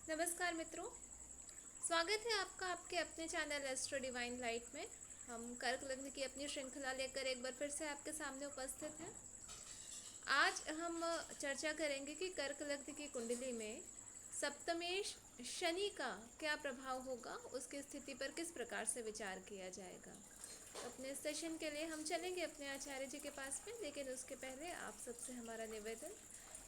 नमस्कार मित्रों, स्वागत है आपका आपके अपने चैनल एस्ट्रो डिवाइन लाइट में। हम कर्क लग्न की अपनी श्रृंखला लेकर एक बार फिर से आपके सामने उपस्थित हैं। आज हम चर्चा करेंगे कि कर्क लग्न की कुंडली में सप्तमेश शनि का क्या प्रभाव होगा, उसकी स्थिति पर किस प्रकार से विचार किया जाएगा। तो अपने सेशन के लिए हम चलेंगे अपने आचार्य जी के पास में, लेकिन उसके पहले आप सबसे हमारा निवेदन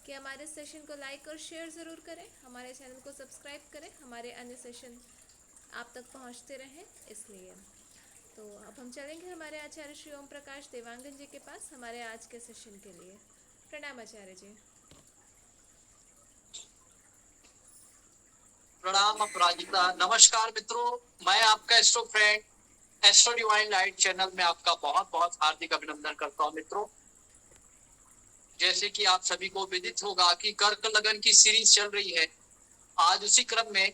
कि हमारे सेशन को लाइक और शेयर ज़रूर करें, हमारे चैनल को सब्सक्राइब करें, हमारे अन्य सेशन आप तक पहुंचते रहें। इसलिए तो अब हम चलेंगे हमारे आचार्य श्री ओम प्रकाश देवांगन जी के पास हमारे आज के सेशन के लिए। प्रणाम आचार्य जी। प्रणाम अपराजिता। नमस्कार मित्रों, मैं आपका astro friend astro divine light channel में आपका बहुत बहुत हार्दिक अभिनंदन करता हूं। मित्रों, जैसे कि आप सभी को विदित होगा कि कर्क लगन की सीरीज चल रही है। आज उसी क्रम में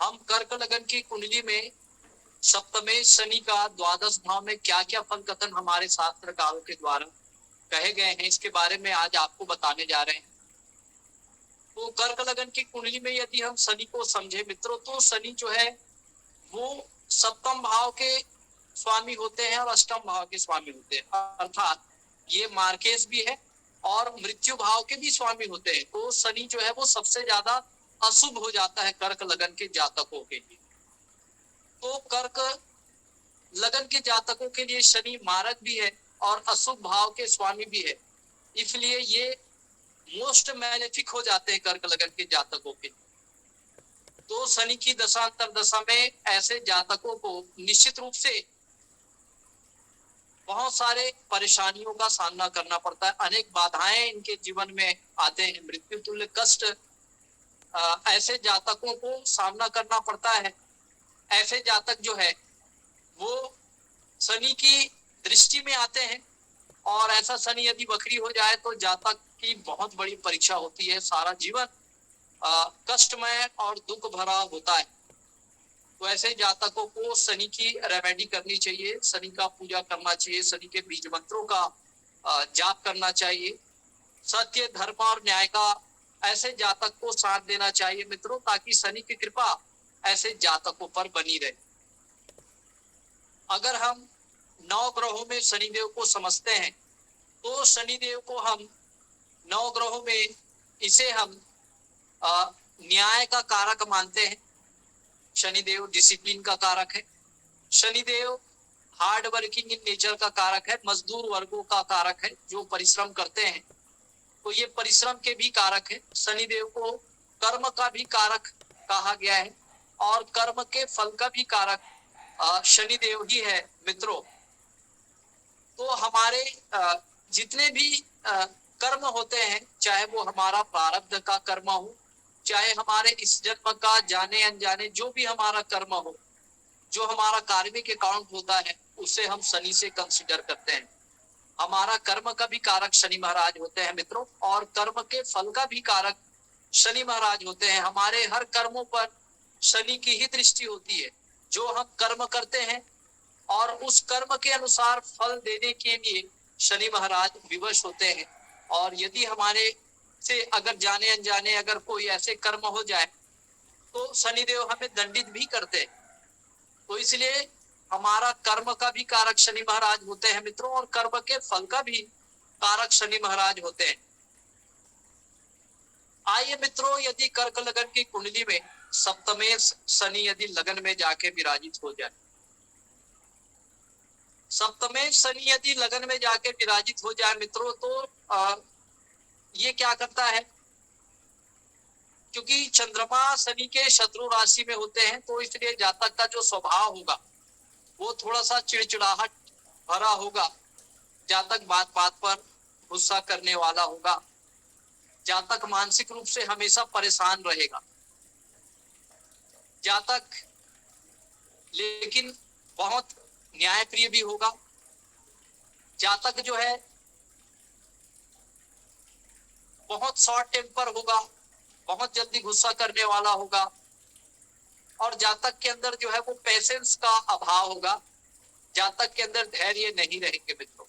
हम कर्क लगन की कुंडली में सप्तमेश शनि का द्वादश भाव में क्या क्या फल कथन हमारे शास्त्रकारों के द्वारा कहे गए हैं, इसके बारे में आज आपको बताने जा रहे हैं। तो कर्क लगन की कुंडली में यदि हम शनि को समझे मित्रों, तो शनि जो है वो सप्तम भाव के स्वामी होते हैं और अष्टम भाव के स्वामी होते हैं, अर्थात ये मार्केश भी है और मृत्यु भाव के भी स्वामी होते हैं। तो शनि जो है वो सबसे ज्यादा अशुभ हो जाता है कर्क लगन के जातकों के लिए। तो कर्क लगन के जातकों के लिए शनि मारक भी है और अशुभ भाव के स्वामी भी है, इसलिए ये मोस्ट मैलेफिक हो जाते हैं कर्क लगन के जातकों के। तो शनि की दशांतर दशा में ऐसे जातकों को निश्चित रूप से बहुत सारे परेशानियों का सामना करना पड़ता है, अनेक बाधाएं इनके जीवन में आते हैं, मृत्यु तुल्य कष्ट ऐसे जातकों को सामना करना पड़ता है। ऐसे जातक जो है वो शनि की दृष्टि में आते हैं और ऐसा शनि यदि वक्री हो जाए तो जातक की बहुत बड़ी परीक्षा होती है, सारा जीवन कष्टमय और दुख भरा होता है। तो ऐसे जातकों को शनि की रेमेडी करनी चाहिए, शनि का पूजा करना चाहिए, शनि के बीज मंत्रों का जाप करना चाहिए, सत्य धर्म और न्याय का ऐसे जातक को साथ देना चाहिए मित्रों, ताकि शनि की कृपा ऐसे जातकों पर बनी रहे। अगर हम नौ ग्रहों में शनिदेव को समझते हैं तो शनिदेव को हम नौ ग्रहों में इसे हम न्याय का कारक मानते हैं। शनिदेव डिसिप्लिन का कारक है, Shanidev hard working in nature का कारक है, मजदूर वर्गों का कारक है जो परिश्रम करते हैं, तो ये परिश्रम के भी कारक है। शनिदेव को कर्म का भी कारक कहा गया है और कर्म के फल का भी कारक शनिदेव ही है मित्रों। तो हमारे जितने भी कर्म होते हैं, चाहे वो हमारा प्रारब्ध का कर्म हो, चाहे हमारे इस जन्म का जाने अनजाने जो भी हमारा कर्म हो, जो हमारा कार्मिक अकाउंट होता है, उसे हम शनि से कंसीडर करते हैं। हमारा कर्म का भी कारक शनि महाराज होते हैं मित्रों, और कर्म के फल का भी कारक शनि महाराज होते हैं। हमारे हर कर्मों पर शनि की ही दृष्टि होती है। जो हम कर्म करते हैं और उस कर्म के अनुसार फल देने के लिए शनि महाराज विवश होते हैं। और यदि हमारे से अगर जाने अनजाने अगर कोई ऐसे कर्म हो जाए तो शनिदेव हमें दंडित भी करते हैं। तो इसलिए हमारा कर्म का भी कारक शनि महाराज होते हैं मित्रों, और कर्म के फल का भी कारक शनि महाराज होते हैं। आइए मित्रों, यदि कर्क लगन की कुंडली में सप्तमेश शनि यदि लगन में जाके विराजित हो जाए, सप्तमेश शनि यदि लगन में जाके विराजित हो जाए मित्रों, तो ये क्या करता है, क्योंकि चंद्रमा शनि के शत्रु राशि में होते हैं, तो इसलिए जातक का जो स्वभाव होगा वो थोड़ा सा चिड़चिड़ाहट भरा होगा। जातक बात बात पर गुस्सा करने वाला होगा, जातक मानसिक रूप से हमेशा परेशान रहेगा। जातक लेकिन बहुत न्यायप्रिय भी होगा। जातक जो है बहुत शॉर्ट टेम्पर होगा, बहुत जल्दी गुस्सा करने वाला होगा, और जातक के अंदर जो है वो पेशेंस का अभाव होगा, जातक के अंदर धैर्य नहीं रहेंगे मित्रों।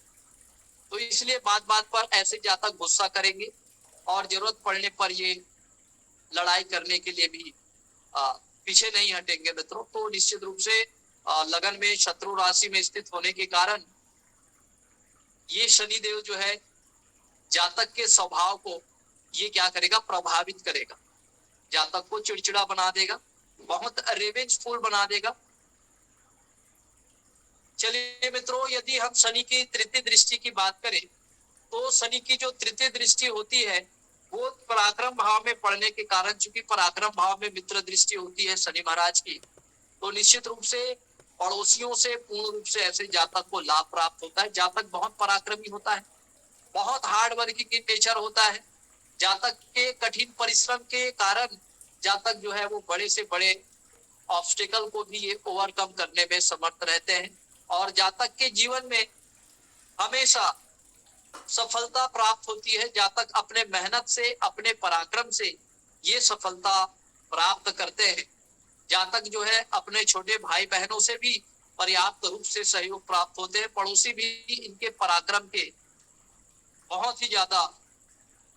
तो इसलिए बात बात पर ऐसे जातक गुस्सा करेंगे और जरूरत पड़ने पर ये लड़ाई करने के लिए भी पीछे नहीं हटेंगे मित्रों। तो निश्चित रूप से लगन में शत्रु राशि में स्थित होने के कारण ये शनिदेव जो है जातक के स्वभाव को ये क्या करेगा, प्रभावित करेगा। जातक को चिड़चिड़ा बना देगा, बहुत रिवेंजफुल बना देगा। चलिए मित्रों, यदि हम शनि की तृतीय दृष्टि की बात करें तो शनि की जो तृतीय दृष्टि होती है वो पराक्रम भाव में पड़ने के कारण, चूंकि पराक्रम भाव में मित्र दृष्टि होती है शनि महाराज की, तो निश्चित रूप से पड़ोसियों से पूर्ण रूप से ऐसे जातक को लाभ प्राप्त होता है। जातक बहुत पराक्रमी होता है, बहुत हार्ड वर्किंग की नेचर होता है। जातक के कठिन परिश्रम के कारण जातक जो है वो बड़े से बड़े ऑब्स्टिकल को भी ये ओवरकम करने में समर्थ रहते हैं और जातक के जीवन में हमेशा सफलता प्राप्त होती है। जातक अपने मेहनत से, अपने पराक्रम से ये सफलता प्राप्त करते हैं। जातक जो है अपने छोटे भाई बहनों से भी पर्याप्त रूप से सहयोग प्राप्त होते हैं। पड़ोसी भी इनके पराक्रम के बहुत ही ज्यादा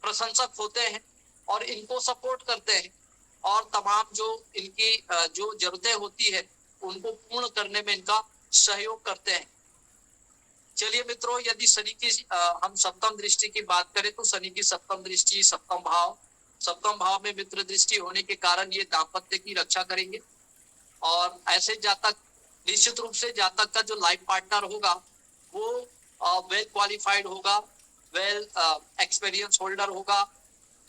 प्रशंसक होते हैं और इनको सपोर्ट करते हैं और तमाम जो इनकी जो जरूरतें होती है उनको पूर्ण करने में इनका सहयोग करते हैं। चलिए मित्रों, यदि शनि की हम सप्तम दृष्टि की बात करें तो शनि की सप्तम दृष्टि सप्तम भाव में मित्र दृष्टि होने के कारण ये दाम्पत्य की रक्षा करेंगे और ऐसे जातक निश्चित रूप से जातक का जो लाइफ पार्टनर होगा वो वेल क्वालिफाइड होगा, वेल एक्सपीरियंस होल्डर होगा,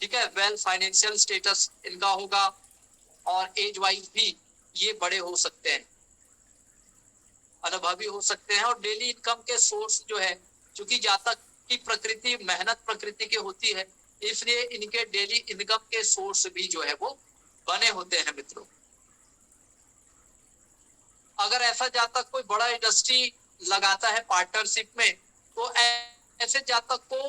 ठीक है, वेल फाइनेंशियल स्टेटस इनका होगा और एज वाइज भी ये बड़े हो सकते हैं, अनुभवी हो सकते हैं और डेली इनकम के सोर्स जो है, क्योंकि जातक की प्रकृति मेहनत प्रकृति की होती है, इसलिए इनके डेली इनकम के सोर्स भी जो है वो बने होते हैं मित्रों। अगर ऐसा जातक कोई बड़ा इंडस्ट्री लगाता है पार्टनरशिप में तो ऐसे जातक को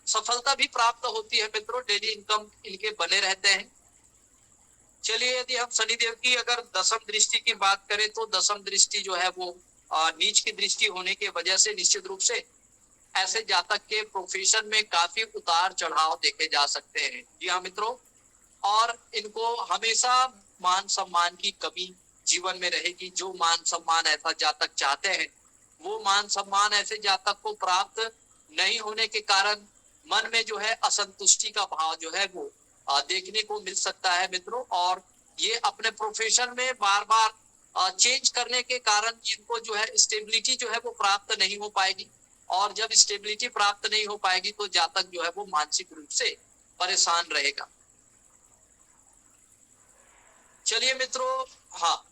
सफलता भी प्राप्त होती है मित्रों, डेली इनकम इनके बने रहते हैं। चलिए, यदि हम शनिदेव की अगर दसम दृष्टि की बात करें तो दसम दृष्टि जो है वो नीच की दृष्टि होने की वजह से निश्चित रूप से ऐसे जातक के प्रोफेशन में काफी उतार चढ़ाव देखे जा सकते हैं। जी हाँ मित्रों, और इनको हमेशा मान सम्मान की कमी जीवन में रहेगी। जो मान सम्मान ऐसा जातक चाहते हैं वो मान सम्मान ऐसे जातक को प्राप्त नहीं होने के कारण मन में जो है असंतुष्टि का भाव जो है वो देखने को मिल सकता है मित्रों। और ये अपने प्रोफेशन में बार बार चेंज करने के कारण इनको जो है स्टेबिलिटी जो है वो प्राप्त नहीं हो पाएगी और जब स्टेबिलिटी प्राप्त नहीं हो पाएगी तो जातक जो है वो मानसिक रूप से परेशान रहेगा। चलिए मित्रों, हाँ,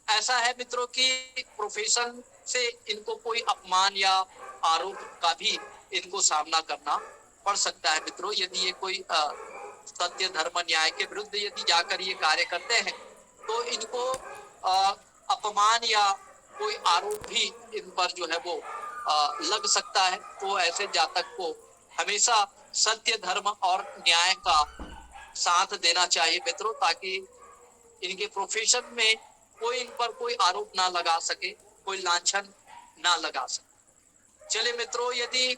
ऐसा है मित्रों कि प्रोफेशन से इनको कोई अपमान या आरोप का भी इनको सामना करना पड़ सकता है मित्रों। यदि ये कोई सत्य धर्म न्याय के विरुद्ध यदि जाकर ये कार्य करते हैं तो इनको अपमान या कोई आरोप भी इन पर जो है वो लग सकता है। तो ऐसे जातक को हमेशा सत्य धर्म और न्याय का साथ देना चाहिए मित्रों, ताकि इनके प्रोफेशन में कोई इन पर कोई आरोप ना लगा सके, कोई लांछन ना लगा सके। चलिए मित्रों, यदि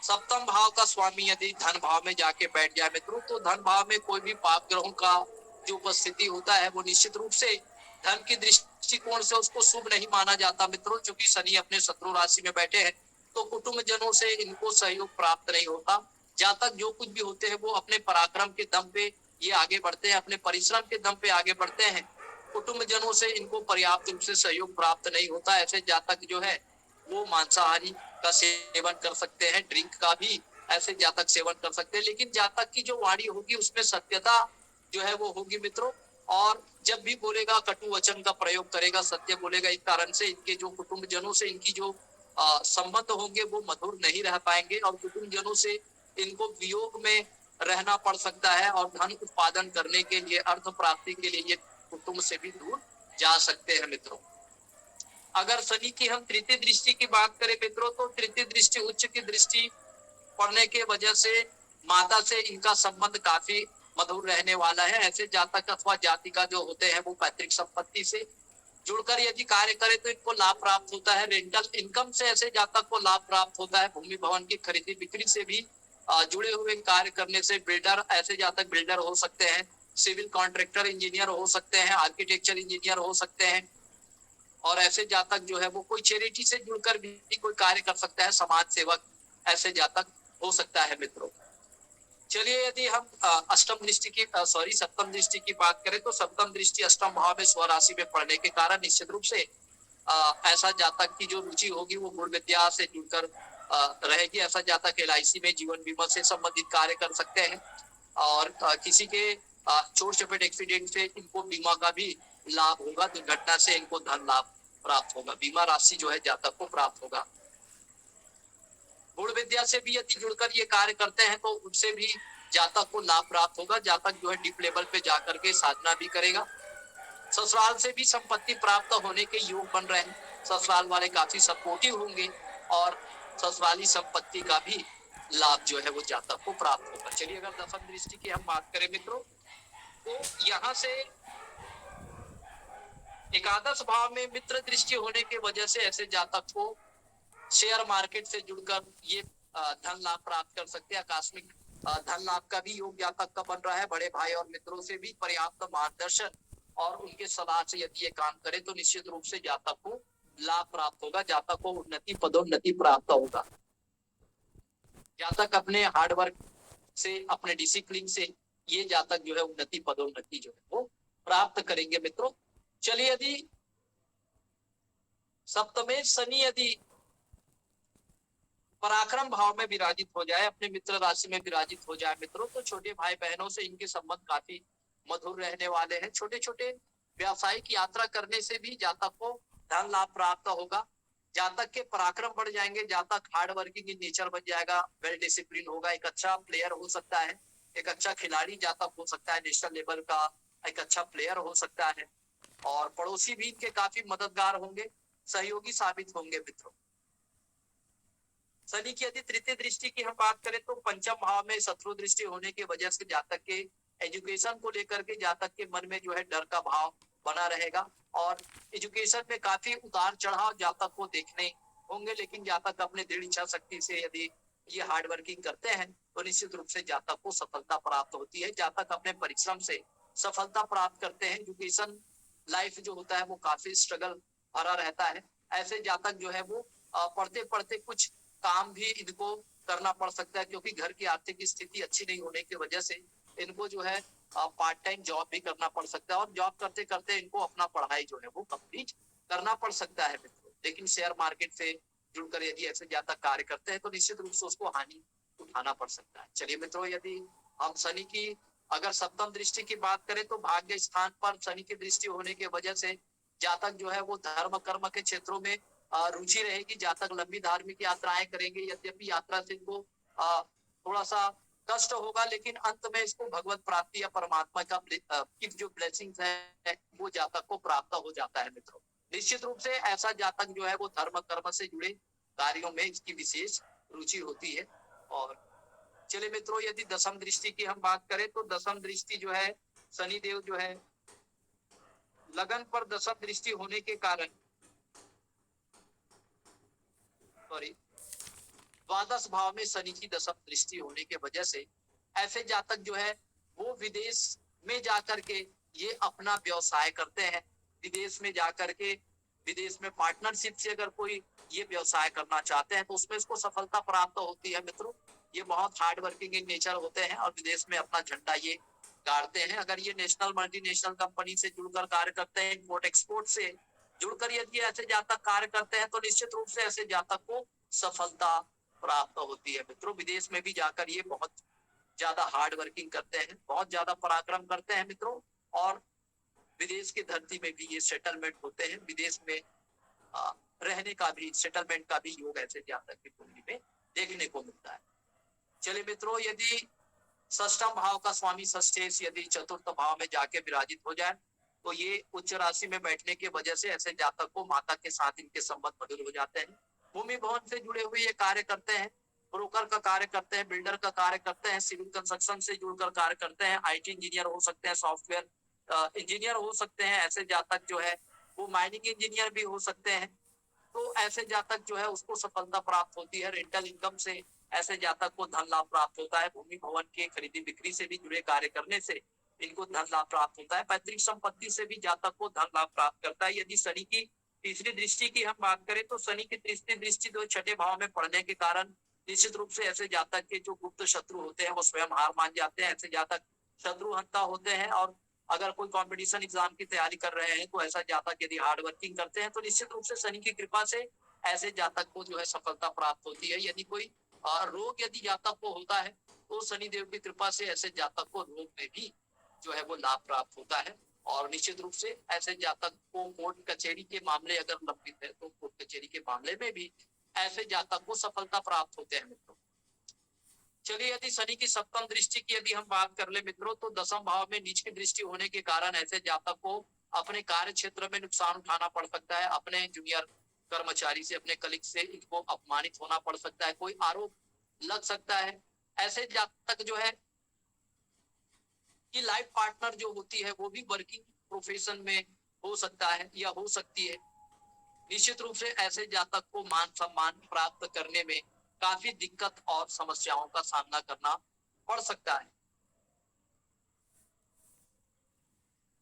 सप्तम भाव का स्वामी यदि धन भाव में जाके बैठ जाए मित्रों तो धन भाव में कोई भी पाप ग्रहों का जो उपस्थिति होता है वो निश्चित रूप से धन की दृष्टिकोण से उसको शुभ नहीं माना जाता मित्रों। क्योंकि शनि अपने शत्रु राशि में बैठे हैं तो कुटुंब जनों से इनको सहयोग प्राप्त नहीं होता। जातक जो कुछ भी होते हैं वो अपने पराक्रम के दम पे ये आगे बढ़ते हैं, अपने परिश्रम के दम पे आगे बढ़ते हैं। कुटुंब जनों से इनको पर्याप्त रूप से सहयोग प्राप्त नहीं होता। ऐसे जातक जो है वो मांसाहारी का सेवन कर सकते हैं, ड्रिंक का भी ऐसे जातक सेवन कर सकते हैं। लेकिन जातक की जो वाणी होगी उसमें सत्यता जो है वो होगी मित्रों, और जब भी बोलेगा कटु वचन का प्रयोग करेगा, सत्य बोलेगा। इस कारण से इनके जो कुटुंब जनों से इनकी जो संबंध होंगे वो मधुर नहीं रह पाएंगे और कुटुंब जनों से इनको वियोग में रहना पड़ सकता है और धन उत्पादन करने के लिए, अर्थ प्राप्ति के लिए ये कुटुंब से भी दूर जा सकते हैं मित्रों। अगर शनि की हम तृतीय दृष्टि की बात करें मित्रों तो तृतीय दृष्टि उच्च की दृष्टि पड़ने के वजह से माता से इनका संबंध काफी मधुर रहने वाला है। ऐसे जातक अथवा जातिका जो होते हैं वो पैतृक संपत्ति से जुड़कर यदि कार्य करे तो इनको लाभ प्राप्त होता है। रेंटल इनकम से ऐसे जातक को लाभ प्राप्त होता है। भूमि भवन की खरीदी बिक्री से भी जुड़े हुए कार्य करने से बिल्डर, ऐसे जातक बिल्डर हो सकते हैं, सिविल कॉन्ट्रैक्टर इंजीनियर हो सकते हैं, आर्किटेक्चर इंजीनियर हो सकते हैं, और ऐसे जातक जो है वो कोई चैरिटी से जुड़कर भी कोई कार्य कर सकता है, समाज सेवक ऐसे जातक हो सकता है मित्रों। चलिए यदि हम अष्टम दृष्टि की सप्तम दृष्टि की बात करें तो सप्तम दृष्टि अष्टम भाव में स्वराशि में पड़ने के कारण निश्चित रूप से ऐसा जातक की जो रुचि होगी वो गुण विद्या से जुड़कर रहेगी। ऐसा जातक LIC में जीवन बीमा से संबंधित कार्य कर सकते हैं, और किसी के चोट चपेट एक्सीडेंट से इनको बीमा का भी लाभ होगा, दुर्घटना से इनको धन लाभ प्राप्त होगा, बीमा राशि जो है जातक को प्राप्त होगा। गुण विद्या से भी यदि जुड़कर ये कार्य करते हैं तो उनसे भी जातक को लाभ प्राप्त होगा। जातक जो है डीप लेवल पे जाकर के साधना भी करेगा। ससुराल से भी संपत्ति प्राप्त होने के योग बन रहे हैं, ससुराल वाले काफी सपोर्टिव होंगे और ससुराली संपत्ति का भी लाभ जो है वो जातक को प्राप्त होगा। चलिए अगर दशम दृष्टि की हम बात करें मित्रों, तो यहाँ से एकादश भाव में मित्र दृष्टि होने की वजह से ऐसे जातक को शेयर मार्केट से जुड़कर ये धन लाभ प्राप्त कर सकते हैं। आकस्मिक धन लाभ का भी योग जातक का बन रहा है। बड़े भाई और मित्रों से भी पर्याप्त मार्गदर्शन और उनके सलाह से यदि ये काम करे तो निश्चित रूप से जातक को लाभ प्राप्त होगा, जातक को उन्नति पदोन्नति प्राप्त होगा। जातक अपने हार्डवर्क से, अपने डिसिप्लिन से ये जातक जो है उन्नति पदोन्नति जो है वो प्राप्त करेंगे मित्रों। चलिए यदि सप्तमे शनि यदि पराक्रम भाव में विराजित हो जाए, अपने मित्र राशि में विराजित हो जाए मित्रों, तो छोटे भाई बहनों से इनके संबंध काफी मधुर रहने वाले हैं। छोटे छोटे व्यावसायिक यात्रा करने से भी जातक को धन लाभ प्राप्त होगा। जातक के पराक्रम बढ़ जाएंगे, जातक हार्ड वर्किंग इन नेचर बन जाएगा, वेल डिसिप्लिन होगा, एक अच्छा प्लेयर हो सकता है, एक अच्छा खिलाड़ी जातक हो सकता है, नेशनल लेवल का एक अच्छा प्लेयर हो सकता है, और पड़ोसी भी इनके काफी मददगार होंगे, सहयोगी साबित होंगे मित्रों। शनि की यदि तृतीय दृष्टि की हम बात करें तो पंचम भाव में शत्रु दृष्टि होने की वजह से जातक के एजुकेशन को लेकर के जातक के मन में जो है डर का भाव बना रहेगा, और एजुकेशन में काफी उतार चढ़ाव जातक को देखने होंगे। लेकिन जातक अपने दृढ़ इच्छा शक्ति से यदि ये हार्ड वर्किंग करते हैं तो निश्चित रूप से जातक को सफलता प्राप्त होती है। जातक अपने परिश्रम से सफलता प्राप्त करते हैं। एजुकेशन लाइफ जो होता है वो काफी स्ट्रगल भरा रहता है। ऐसे जातक जो है वो पढ़ते पढ़ते कुछ काम भी इनको करना पड़ सकता है, क्योंकि घर की आर्थिक स्थिति अच्छी नहीं होने की वजह से इनको जो है पार्ट टाइम जॉब भी करना पड़ सकता है, और जॉब करते करते इनको अपना पढ़ाई जो है वो कंप्लीट करना पड़ सकता है मित्रों। लेकिन शेयर मार्केट से जुड़कर यदि ऐसे जातक कार्य करते हैं तो निश्चित रूप से उसको हानि उठाना पड़ सकता है। चलिए मित्रों, यदि हम शनि की अगर सप्तम दृष्टि की बात करें तो भाग्य स्थान पर शनि की दृष्टि होने की वजह से जातक जो है वो धर्म कर्म के क्षेत्रों में रुचि रहेगी। जातक लंबी धार्मिक यात्राएं करेंगे, यद्यपि यात्रा से इनको थोड़ा सा कष्ट होगा, लेकिन अंत में इसको भगवत प्राप्ति या परमात्मा का की जो ब्लेसिंग्स है वो जातक को प्राप्त हो जाता है मित्रों। निश्चित रूप से ऐसा जातक जो है वो धर्म कर्म से जुड़े कार्यों में इसकी विशेष रुचि होती है। और चलिए मित्रों, यदि दशम दृष्टि की हम बात करें तो दशम दृष्टि जो है शनि देव जो है लगन पर दशम दृष्टि होने के कारण द्वादश भाव में शनि की दशम दृष्टि होने के वजह से ऐसे जातक जो है वो विदेश में जाकर के ये अपना व्यवसाय करते हैं। विदेश में जाकर के विदेश में पार्टनरशिप से अगर कोई ये व्यवसाय करना चाहते हैं तो उसमें इसको सफलता प्राप्त होती है मित्रों। ये बहुत हार्ड वर्किंग इन नेचर होते हैं और विदेश में अपना झंडा ये गाड़ते हैं। अगर ये नेशनल मल्टीनेशनल कंपनी से जुड़कर कार्य करते हैं, इम्पोर्ट एक्सपोर्ट से जुड़कर यदि ऐसे जातक कार्य करते हैं तो निश्चित रूप से ऐसे जातक को सफलता प्राप्त होती है मित्रों। विदेश में भी जाकर ये बहुत ज्यादा हार्ड वर्किंग करते हैं, बहुत ज्यादा पराक्रम करते हैं मित्रों, और विदेश की धरती में भी ये सेटलमेंट होते हैं। विदेश में रहने का भी, सेटलमेंट का भी योग ऐसे जातक की कुंडली में देखने को मिलता है। चलिए मित्रों, यदि षष्ठम भाव का स्वामी षष्ठेश यदि चतुर्थ भाव में जाके विराजित हो जाए तो ये उच्च राशि में बैठने की वजह से ऐसे जातक को माता के साथ इनके संबंध मधुर हो जाते हैं। भूमि भवन से जुड़े हुए ये कार्य करते हैं, ब्रोकर का कार्य करते हैं, बिल्डर का कार्य करते हैं, सिविल कंस्ट्रक्शन से जुड़कर कार्य करते हैं, IT इंजीनियर हो सकते हैं, सॉफ्टवेयर इंजीनियर हो सकते हैं। ऐसे जातक जो है वो माइनिंग इंजीनियर भी हो सकते हैं। तो ऐसे जातक जो है उसको सफलता प्राप्त होती है। रेंटल इनकम से ऐसे जातक को धन लाभ प्राप्त होता है। भूमि भवन के खरीदी बिक्री से भी जुड़े कार्य करने से इनको धन लाभ प्राप्त होता है। पैतृक संपत्ति से भी जातक को धन लाभ प्राप्त करता है। यदि शनि की तीसरी दृष्टि की हम बात करें तो शनि की तीसरी दृष्टि जो छठे भाव में पड़ने के कारण निश्चित रूप से ऐसे जातक के जो गुप्त शत्रु होते हैं वो स्वयं हार मान जाते हैं। ऐसे जातक शत्रु हंता होते हैं, और अगर कोई कंपटीशन एग्जाम की तैयारी कर रहे हैं तो ऐसा जातक यदि हार्ड वर्किंग करते हैं तो निश्चित रूप से शनि की कृपा से ऐसे जातक को जो है सफलता प्राप्त होती है। यदि कोई रोग यदि जातक को होता है तो शनि देव की कृपा से ऐसे जातक को रोग में भी जो है वो लाभ प्राप्त होता है। और निश्चित रूप से ऐसे जातक को कोर्ट कचहरी के मामले अगर लंबित है तो कोर्ट कचहरी के मामले में भी ऐसे जातक को सफलता प्राप्त होते हैं मित्रों। चलिए, यदि शनि की सप्तम दृष्टि की यदि हम बात कर ले मित्रों तो दसम भाव में नीच की दृष्टि होने के कारण ऐसे जातक को अपने कार्य क्षेत्र में नुकसान उठाना पड़ सकता है। अपने जूनियर कर्मचारी से, अपने कलीग से इनको अपमानित होना पड़ सकता है, कोई आरोप लग सकता है। ऐसे जातक जो है कि लाइफ पार्टनर जो होती है वो भी वर्किंग प्रोफेशन में हो सकता है या हो सकती है। निश्चित रूप से ऐसे जातक को मान सम्मान प्राप्त करने में काफी दिक्कत और समस्याओं का सामना करना पड़ सकता है।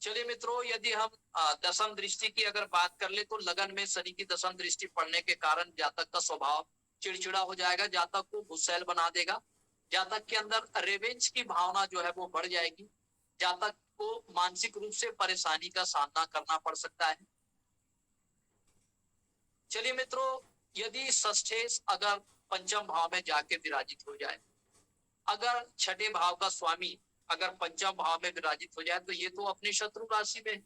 चलिए मित्रों, यदि हम दसम दृष्टि की अगर बात कर ले तो लगन में शनि की दसम दृष्टि पड़ने के कारण जातक का स्वभाव चिड़चिड़ा हो जाएगा, जातक को गुस्सैल बना देगा, जातक के अंदर रिवेंज की भावना जो है वो बढ़ जाएगी, जातक को मानसिक रूप से परेशानी का सामना करना पड़ सकता है। चलिए मित्रों, यदि षष्ठेश अगर पंचम भाव में जाके विराजित हो जाए, अगर छठे भाव का स्वामी अगर पंचम भाव में विराजित हो जाए तो ये तो अपने शत्रु राशि में,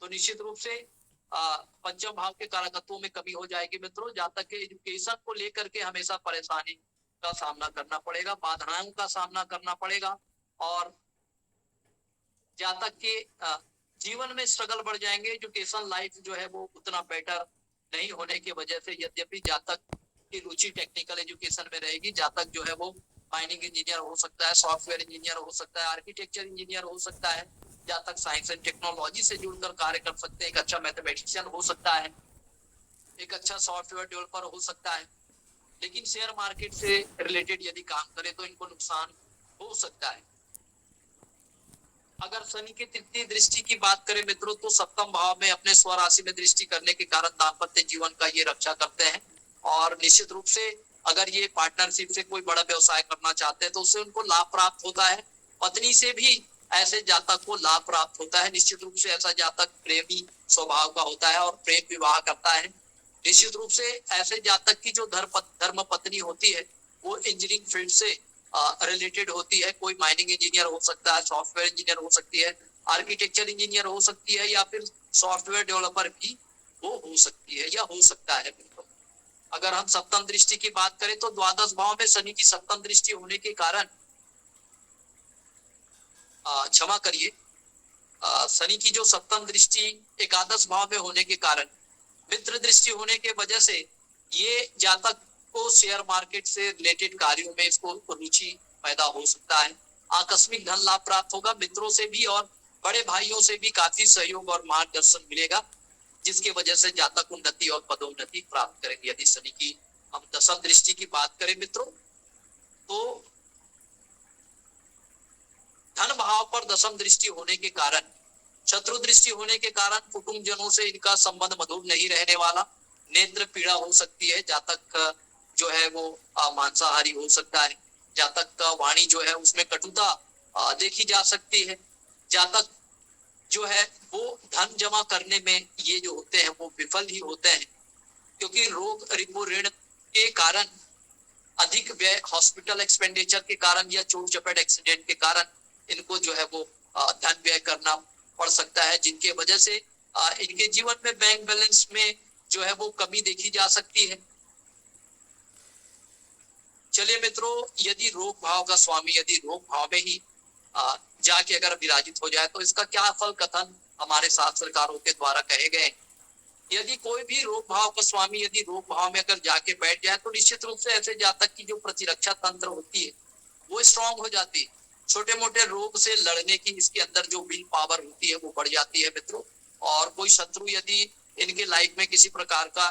तो निश्चित रूप से पंचम भाव के कारकत्वों में कमी हो जाएगी मित्रों। जातक के एजुकेशन को लेकर के हमेशा परेशानी का सामना करना पड़ेगा, बाधाओं का सामना करना पड़ेगा, और जातक के जीवन में स्ट्रगल बढ़ जाएंगे। एजुकेशन लाइफ जो है वो उतना बेटर नहीं होने की वजह से, यद्यपि जातक की रुचि टेक्निकल एजुकेशन में रहेगी, जातक जो है वो माइनिंग इंजीनियर हो सकता है, सॉफ्टवेयर इंजीनियर हो सकता है, आर्किटेक्चर इंजीनियर हो सकता है, जातक साइंस एंड टेक्नोलॉजी से जुड़कर कार्य कर सकते हैं, एक अच्छा मैथमेटिशियन हो सकता है, एक अच्छा सॉफ्टवेयर डेवलपर हो सकता है। लेकिन शेयर मार्केट से रिलेटेड यदि काम करे तो इनको नुकसान हो सकता है। अगर शनि की तृतीय दृष्टि की बात करें मित्रों तो सप्तम भाव में अपने स्वराशि में दृष्टि करने के कारण दाम्पत्य जीवन का ये रक्षा करते हैं, और निश्चित रूप से अगर ये पार्टनरशिप से कोई बड़ा व्यवसाय करना चाहते हैं तो उससे उनको लाभ प्राप्त होता है। पत्नी से भी ऐसे जातक को लाभ प्राप्त होता है। निश्चित रूप से ऐसा जातक प्रेमी स्वभाव का होता है और प्रेम विवाह करता है। निश्चित रूप से ऐसे जातक की जो धर्म पत्नी होती है वो इंजीनियरिंग फील्ड से रिलेटेड होती है। कोई माइनिंग इंजीनियर हो सकता है, सॉफ्टवेयर इंजीनियर हो सकती है, आर्किटेक्चर इंजीनियर हो सकती है, या फिर सॉफ्टवेयर डेवलपर भी वो हो सकती है या हो सकता है। अगर हम सप्तम दृष्टि की बात करें तो द्वादश भाव में शनि की सप्तम दृष्टि होने के कारण, क्षमा करिए, शनि की जो सप्तम दृष्टि एकादश भाव में होने के कारण, मित्र दृष्टि होने के वजह से ये जातक को शेयर मार्केट से रिलेटेड कार्यों में इसको रुचि पैदा हो सकता है। आकस्मिक धन लाभ प्राप्त होगा, मित्रों से भी और बड़े भाइयों से भी काफी सहयोग और मार्गदर्शन मिलेगा, जिसकी वजह से जातक उन्नति और पदोन्नति प्राप्त करेंगे। यदि शनि की हम दसम दृष्टि की बात करें मित्रों तो धन भाव पर दसम दृष्टि होने के कारण, शत्रु दृष्टि होने के कारण कुटुंब जनों से इनका संबंध मधुर नहीं रहने वाला, नेत्र पीड़ा हो सकती है, जातक जो है वो मांसाहारी हो सकता है, जातक का वाणी जो है उसमें कटुता देखी जा सकती है, जातक जो है वो धन जमा करने में ये जो होते हैं वो विफल ही होते हैं, क्योंकि रोग रिपो ऋण के कारण, अधिक व्यय हॉस्पिटल एक्सपेंडिचर के कारण या चोट चपेट एक्सीडेंट के कारण इनको जो है वो धन व्यय करना पड़ सकता है, जिनके वजह से इनके जीवन में बैंक बैलेंस में जो है वो कमी देखी जा सकती है। चलिए मित्रों, यदि रोग भाव का स्वामी यदि रोग भाव में ही जाके अगर विराजित हो जाए तो इसका क्या फल कथन हमारे शास्त्रकारों के द्वारा कहे गए। यदि कोई भी रोग भाव का स्वामी यदि रोग भाव में अगर जाके बैठ जाए तो निश्चित रूप से ऐसे जातक की जो प्रतिरक्षा तंत्र होती है वो स्ट्रांग हो जाती है, छोटे मोटे रोग से लड़ने की इसके अंदर जो विल पावर होती है वो बढ़ जाती है मित्रों। और कोई शत्रु यदि इनके लाइफ में किसी प्रकार का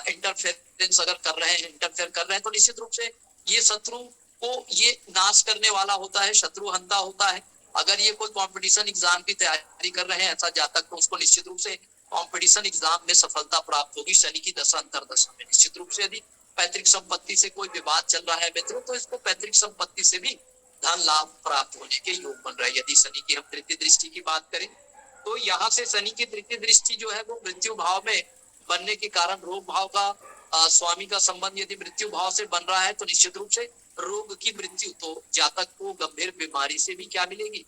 इंटरफेरेंस अगर कर रहे हैं, इंटरफेयर कर रहे हैं, तो निश्चित रूप से ये शत्रु को ये नाश करने वाला होता है, शत्रु हंता होता है। अगर ये कोई कंपटीशन एग्जाम की तैयारी कर रहे हैं ऐसा जातक, तो उसको निश्चित रूप से कंपटीशन एग्जाम में सफलता प्राप्त होगी शनि की दशा अंतरदशा में। निश्चित रूप से यदि पैतृक संपत्ति से कोई विवाद चल रहा है मित्रों, तो इसको पैतृक संपत्ति से भी धन लाभ प्राप्त होने के योग बन रहा है। यदि शनि की हम तृतीय दृष्टि की बात करें, तो यहाँ से शनि की तृतीय दृष्टि जो है वो मृत्यु भाव में बनने के कारण रोग भाव का स्वामी का संबंध यदि मृत्यु भाव से बन रहा है, तो निश्चित रूप से रोग की मृत्यु, तो जातक को गंभीर बीमारी से भी क्या मिलेगी,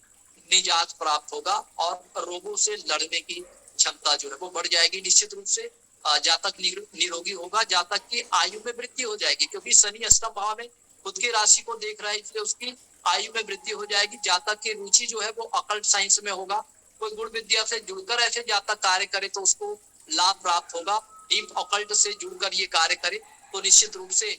निजात प्राप्त होगा और रोगों से लड़ने की क्षमता जो है वो बढ़ जाएगी। निश्चित रूप से जातक निरोगी होगा, जातक की आयु में वृद्धि हो जाएगी, क्योंकि शनि अष्टम भाव में खुद की राशि को देख रहा है, इसलिए उसकी आयु में वृद्धि हो जाएगी। जातक की रुचि जो है वो अकल्ट साइंस में होगा, कोई गुण विद्या से जुड़कर ऐसे जातक कार्य करे तो उसको लाभ प्राप्त होगा। डीप अकल्ट से जुड़कर ये कार्य करे तो निश्चित रूप से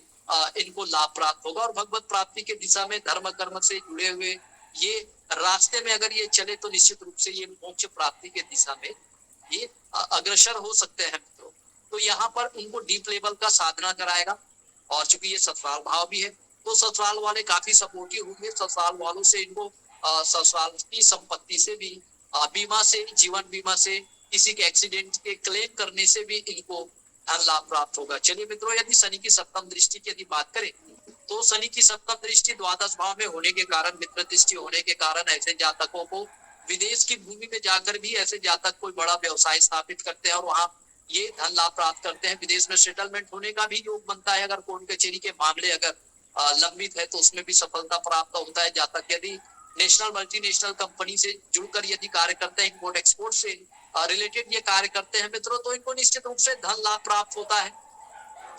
इनको लाभ प्राप्त होगा। और भगवत प्राप्ति के दिशा में धर्म कर्म से जुड़े हुए ये रास्ते में अगर ये चले तो निश्चित रूप से ये मोक्ष प्राप्ति के दिशा में ये अग्रसर हो सकते हैं मित्रों। तो यहाँ पर उनको डीप लेवल का साधना कराएगा। और चूंकि ये ससुराल भाव भी है, तो ससुराल वाले काफी सपोर्टिव होंगे। ससुराल वालों से इनको ससुराल की संपत्ति से भी, बीमा से, जीवन बीमा से, किसी के एक्सीडेंट के क्लेम करने से भी इनको धन लाभ प्राप्त होगा। चलिए मित्रों, यदि शनि की सप्तम दृष्टि की यदि बात करें, तो शनि की सप्तम दृष्टि द्वादश भाव में होने के कारण, मित्र दृष्टि होने के कारण ऐसे जातकों को विदेश की भूमि में जाकर भी ऐसे जातक कोई बड़ा व्यवसाय स्थापित करते हैं और वहां ये धन लाभ प्राप्त करते हैं। विदेश में सेटलमेंट होने का भी योग बनता है। अगर कोर्ट कचहरी के मामले अगर लंबित है तो उसमें भी सफलता प्राप्त होता है। जातक यदि नेशनल मल्टीनेशनल कंपनी से जुड़कर यदि कार्य करते हैं, इम्पोर्ट एक्सपोर्ट से रिलेटेड ये कार्य करते हैं मित्रों, तो इनको निश्चित रूप से धन लाभ प्राप्त होता है।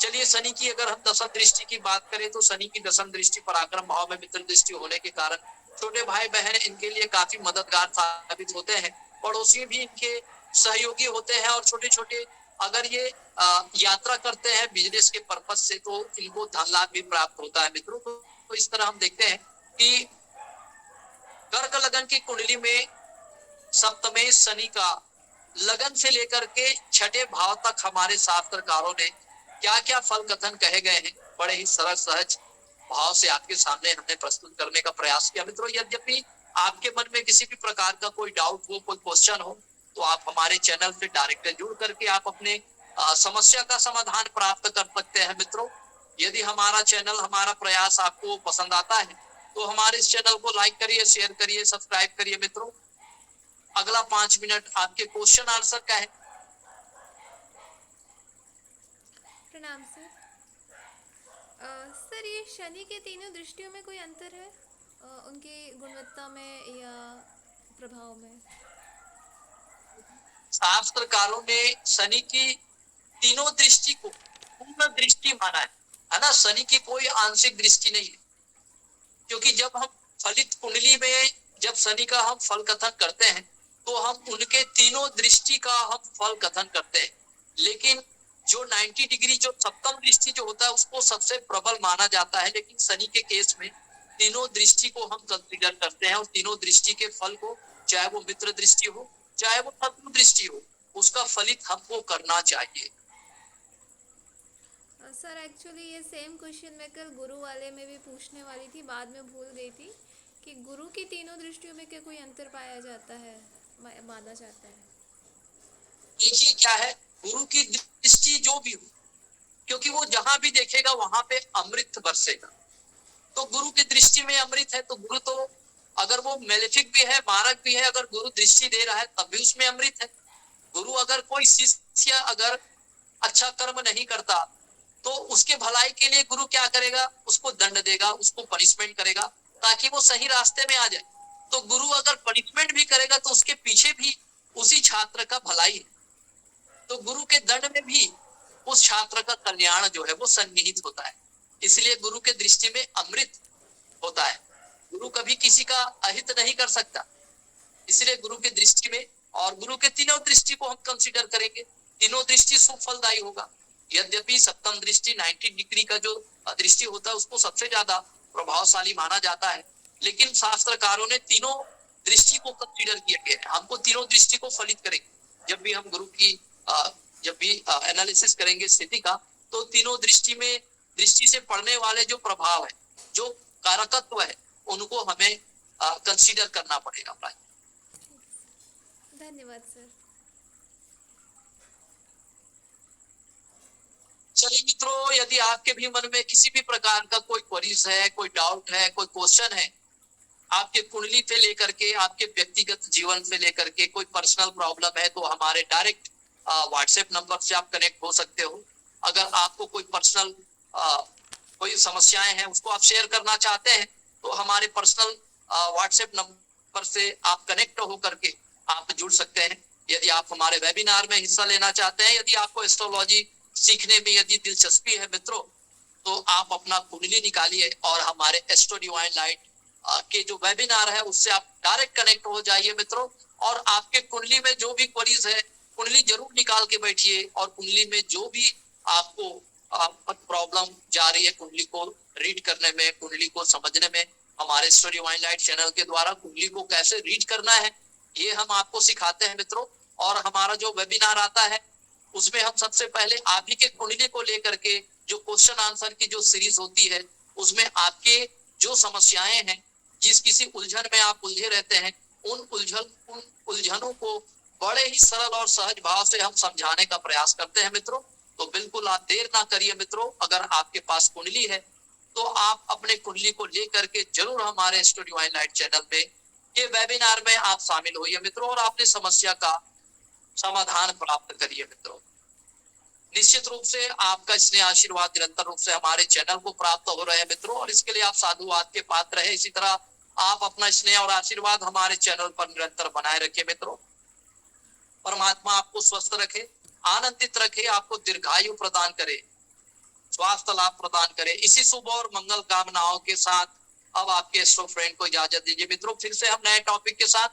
चलिए, शनि की अगर हम दशम दृष्टि की बात करें, तो शनि की दशम दृष्टि पराक्रम भाव में मित्र दृष्टि होने के कारण छोटे भाई बहन इनके लिए काफी मददगार साबित होते हैं। पड़ोसी भी इनके सहयोगी होते हैं। और छोटे छोटे अगर ये यात्रा करते हैं बिजनेस के पर्पज से, तो इनको धन लाभ भी प्राप्त होता है मित्रों। तो इस तरह हम देखते हैं कि कर्क लगन की कुंडली में सप्तमे शनि का लगन से लेकर के छठे भाव तक हमारे शास्त्रकारों ने क्या क्या फल कथन कहे गए हैं, बड़े ही सरल सहज भाव से आपके सामने हमने प्रस्तुत करने का प्रयास किया मित्रों। यद्यपि आपके मन में किसी भी प्रकार का कोई डाउट हो, कोई क्वेश्चन हो, तो आप हमारे चैनल से डायरेक्ट जुड़ करके आप अपने समस्या का समाधान प्राप्त कर सकते हैं मित्रों। यदि हमारा चैनल, हमारा प्रयास आपको पसंद आता है, तो हमारे इस चैनल को लाइक करिए, शेयर करिए, सब्सक्राइब करिए मित्रों। अगला 5 मिनट आपके क्वेश्चन आंसर का है। प्रणाम सर। सर, ये शनि के तीनों दृष्टियों में कोई अंतर है उनकी गुणवत्ता में या प्रभाव में? शास्त्रकारों ने शनि की तीनों दृष्टि को पूर्ण दृष्टि माना है ना। शनि की कोई आंशिक दृष्टि नहीं है, क्योंकि जब हम फलित कुंडली में जब शनि का हम फल कथन करते हैं, तो हम उनके तीनों दृष्टि का हम फल कथन करते हैं। लेकिन जो 90 डिग्री जो सप्तम दृष्टि जो होता है उसको सबसे प्रबल माना जाता है। लेकिन शनि के केस में तीनों दृष्टि को हम कंसीडर करते हैं और तीनों दृष्टि के फल को, चाहे वो मित्र दृष्टि हो, चाहे वो शत्रु दृष्टि हो, उसका फलित हमको करना चाहिए। सर, एक्चुअली ये सेम क्वेश्चन मैं कल गुरु वाले में भी पूछने वाली थी, बाद में भूल गई थी कि गुरु की तीनों दृष्टियों में क्या कोई अंतर पाया जाता है, माना जाता है? देखिए क्या है, गुरु की दृष्टि जो भी हो, क्योंकि वो जहां भी देखेगा वहां पे अमृत बरसेगा। तो गुरु की दृष्टि में अमृत है, तो गुरु तो अगर वो मेलेफिक भी है, मारक भी है, अगर गुरु दृष्टि दे रहा है तब भी उसमें अमृत है। गुरु अगर कोई शिष्य अगर अच्छा कर्म नहीं करता, तो उसके भलाई के लिए गुरु क्या करेगा, उसको दंड देगा, उसको पनिशमेंट करेगा ताकि वो सही रास्ते में आ जाए। तो गुरु अगर पनिशमेंट भी करेगा तो उसके पीछे भी उसी छात्र का भलाई है। तो गुरु के दंड में भी उस छात्र का कल्याण जो है वो सन्निहित होता है। इसलिए गुरु के दृष्टि में अमृत होता है। गुरु कभी किसी का अहित नहीं कर सकता, इसलिए गुरु की दृष्टि में, और गुरु के तीनों दृष्टि को हम कंसीडर करेंगे, तीनों दृष्टि सुफलदायी होगा। यद्यपि सप्तम दृष्टि 90 डिग्री का जो दृष्टि होता है उसको सबसे ज्यादा प्रभावशाली माना जाता है, लेकिन शास्त्रकारों ने तीनों दृष्टि को कंसीडर किया गया है। हमको तीनों दृष्टि को फलित करेंगे जब भी हम गुरु की जब भी एनालिसिस करेंगे स्थिति का, तो तीनों दृष्टि में, दृष्टि से पड़ने वाले जो प्रभाव है, जो कारकत्व है, उनको हमें कंसीडर करना पड़ेगा भाई। धन्यवाद सर। चलिए मित्रों, यदि आपके भी मन में किसी भी प्रकार का कोई क्वेरीज है, कोई डाउट है, कोई क्वेश्चन है, आपके कुंडली से लेकर के आपके व्यक्तिगत जीवन से लेकर के कोई पर्सनल प्रॉब्लम है, तो हमारे डायरेक्ट व्हाट्सएप नंबर से आप कनेक्ट हो सकते हो। अगर आपको कोई पर्सनल कोई समस्याएं हैं उसको आप शेयर करना चाहते हैं, तो हमारे पर्सनल व्हाट्सएप नंबर से आप कनेक्ट हो करके आप जुड़ सकते हैं। यदि आप हमारे वेबिनार में हिस्सा लेना चाहते हैं, यदि आपको एस्ट्रोलॉजी सीखने में यदि दिलचस्पी है मित्रों, तो आप अपना कुंडली निकालिए और हमारे एस्ट्रो डिवाइन लाइट के जो वेबिनार है उससे आप डायरेक्ट कनेक्ट हो जाइए मित्रों। और आपके कुंडली में जो भी क्वेरीज है, कुंडली जरूर निकाल के बैठिए, और कुंडली में जो भी आपको प्रॉब्लम जा रही है कुंडली को रीड करने में, कुंडली को समझने में, हमारे एस्ट्रो डिवाइन लाइट चैनल के द्वारा कुंडली को कैसे रीड करना है ये हम आपको सिखाते हैं मित्रों। और हमारा जो वेबिनार आता है उसमें हम सबसे पहले आप ही के कुंडली को लेकर के जो क्वेश्चन आंसर की जो सीरीज होती है, उसमें आपके जो समस्याएं हैं, जिस किसी उलझन में आप उलझे रहते हैं, उन उलझनों को बड़े ही सरल और सहज भाव से हम समझाने का प्रयास करते हैं मित्रों। तो बिल्कुल आप देर ना करिए मित्रों, अगर आपके पास कुंडली है तो आप अपने कुंडली को लेकर के जरूर हमारे एस्ट्रो डिवाइन लाइट चैनल पे ये वेबिनार में आप शामिल होइए मित्रों, और अपनी समस्या का समाधान प्राप्त करिए मित्रों। निश्चित रूप से आपका स्नेह आशीर्वाद निरंतर रूप से हमारे चैनल को प्राप्त हो रहे हैं मित्रों, और इसके लिए आप साधुवाद के पात्र है। इसी तरह आप अपना स्नेह और आशीर्वाद हमारे चैनल पर निरंतर बनाए रखें मित्रों। परमात्मा आपको स्वस्थ रखे, आनंदित रखे, आपको दीर्घायु प्रदान करे, स्वास्थ्य लाभ प्रदान करे। इसी शुभ और मंगल कामनाओं के साथ अब आपके एस्ट्रो फ्रेंड को इजाजत दीजिए मित्रों। फिर से हम नए टॉपिक के साथ,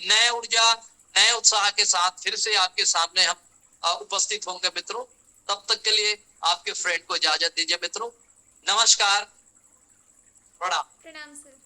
नए ऊर्जा, नए उत्साह के साथ फिर से आपके सामने हम उपस्थित होंगे मित्रों। तब तक के लिए आपके फ्रेंड को इजाजत दीजिए मित्रों। नमस्कार, प्रणाम। प्रणाम सर।